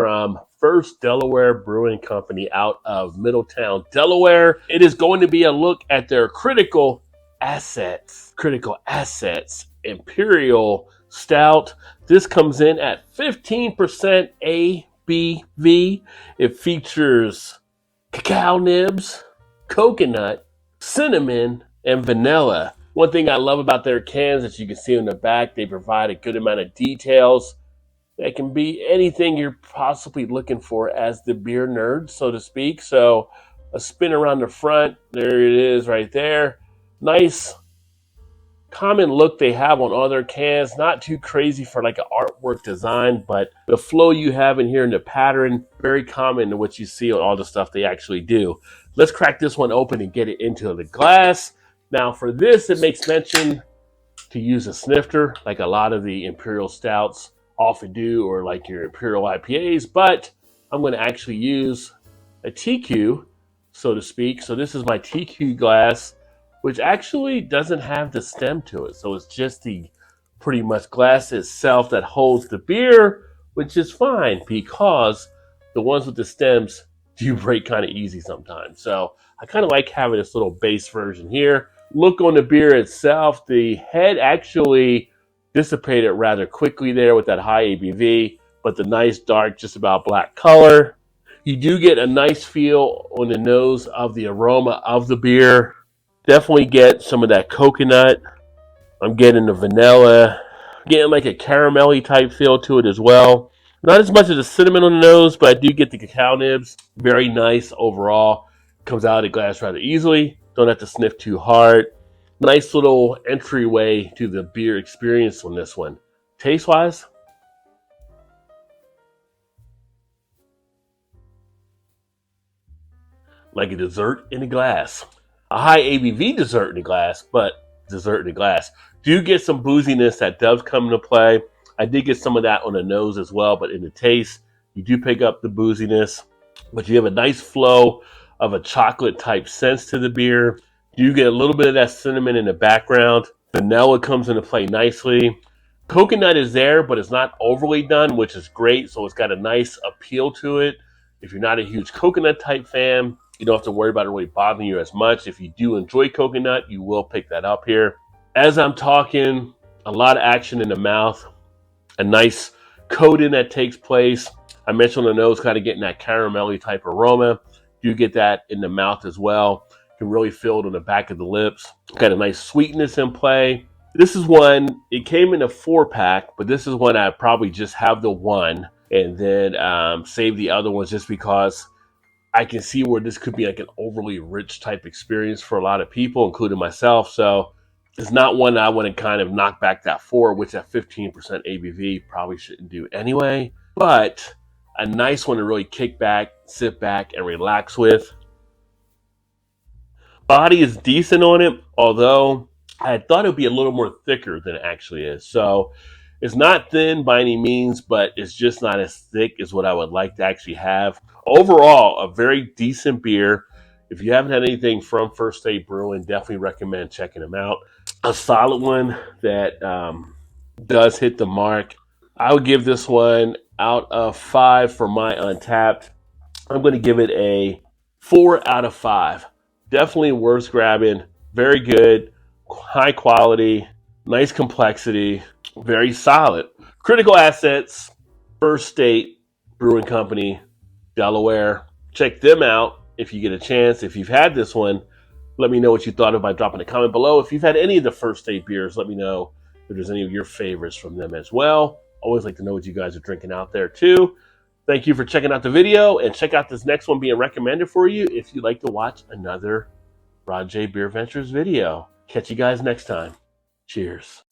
from First Delaware Brewing Company out of Middletown, Delaware. It is going to be a look at their critical assets, Imperial Stout. This comes in at 15% ABV. It features cacao nibs, coconut, cinnamon, and vanilla. One thing I love about their cans, as you can see in the back, they provide a good amount of details that can be anything you're possibly looking for as the beer nerd, so to speak. So a spin around the front, there it is right there. Nice common look they have on all their cans. Not too crazy for like an artwork design, but the flow you have in here and the pattern, very common to what you see on all the stuff they actually do. Let's crack this one open and get it into the glass. Now for this, it makes mention to use a snifter like a lot of the Imperial Stouts often do, or like your Imperial IPAs, but I'm going to actually use a TQ, so to speak. So this is my TQ glass, which actually doesn't have the stem to it. So it's just the pretty much glass itself that holds the beer, which is fine because the ones with the stems do break kind of easy sometimes. So I kind of like having this little base version here. Look on the beer itself, the head actually dissipated rather quickly there with that high ABV, but the nice dark, just about black color. You do get a nice feel on the nose of the aroma of the beer. Definitely get some of that coconut. I'm getting the vanilla, getting like a caramelly type feel to it as well. Not as much as the cinnamon on the nose, but I do get the cacao nibs. Very nice overall. Comes out of the glass rather easily. Don't have to sniff too hard. Nice little entryway to the beer experience on this one. Taste-wise, like a dessert in a glass. A high ABV dessert in a glass, but dessert in a glass. Do get some booziness that does come into play. I did get some of that on the nose as well, but in the taste, you do pick up the booziness. But you have a nice flow of a chocolate type sense to the beer. You get a little bit of that cinnamon in the background. Vanilla comes into play nicely. Coconut is there, but it's not overly done, which is great. So it's got a nice appeal to it. If you're not a huge coconut type fan, you don't have to worry about it really bothering you as much. If you do enjoy coconut, you will pick that up here. As I'm talking, a lot of action in the mouth. A nice coating that takes place. I mentioned on the nose, kind of getting that caramelly type aroma. You get that in the mouth as well. You can really feel it on the back of the lips. Got a nice sweetness in play. This is one, it came in a 4-pack, but this is one I probably just have the one and then save the other ones just because I can see where this could be like an overly rich type experience for a lot of people, including myself. So it's not one I want to kind of knock back that 4, which at 15% ABV probably shouldn't do anyway. But a nice one to really kick back, sit back, and relax with. Body is decent on it, although I thought it would be a little more thicker than it actually is. So it's not thin by any means, but it's just not as thick as what I would like to actually have. Overall, a very decent beer. If you haven't had anything from First State Brewing, definitely recommend checking them out. A solid one that does hit the mark. I would give this one out of 5 for my Untapped. I'm going to give it a 4 out of 5. Definitely worth grabbing. Very good, high quality, nice complexity, very solid. Critical assets, First State Brewing Company, Delaware. Check them out if you get a chance. If you've had this one, let me know what you thought of by dropping a comment below. If you've had any of the First State beers, let me know if there's any of your favorites from them as well. Always like to know what you guys are drinking out there too. Thank you for checking out the video, and check out this next one being recommended for you if you'd like to watch another Rod J BeerVentures video. Catch you guys next time. Cheers.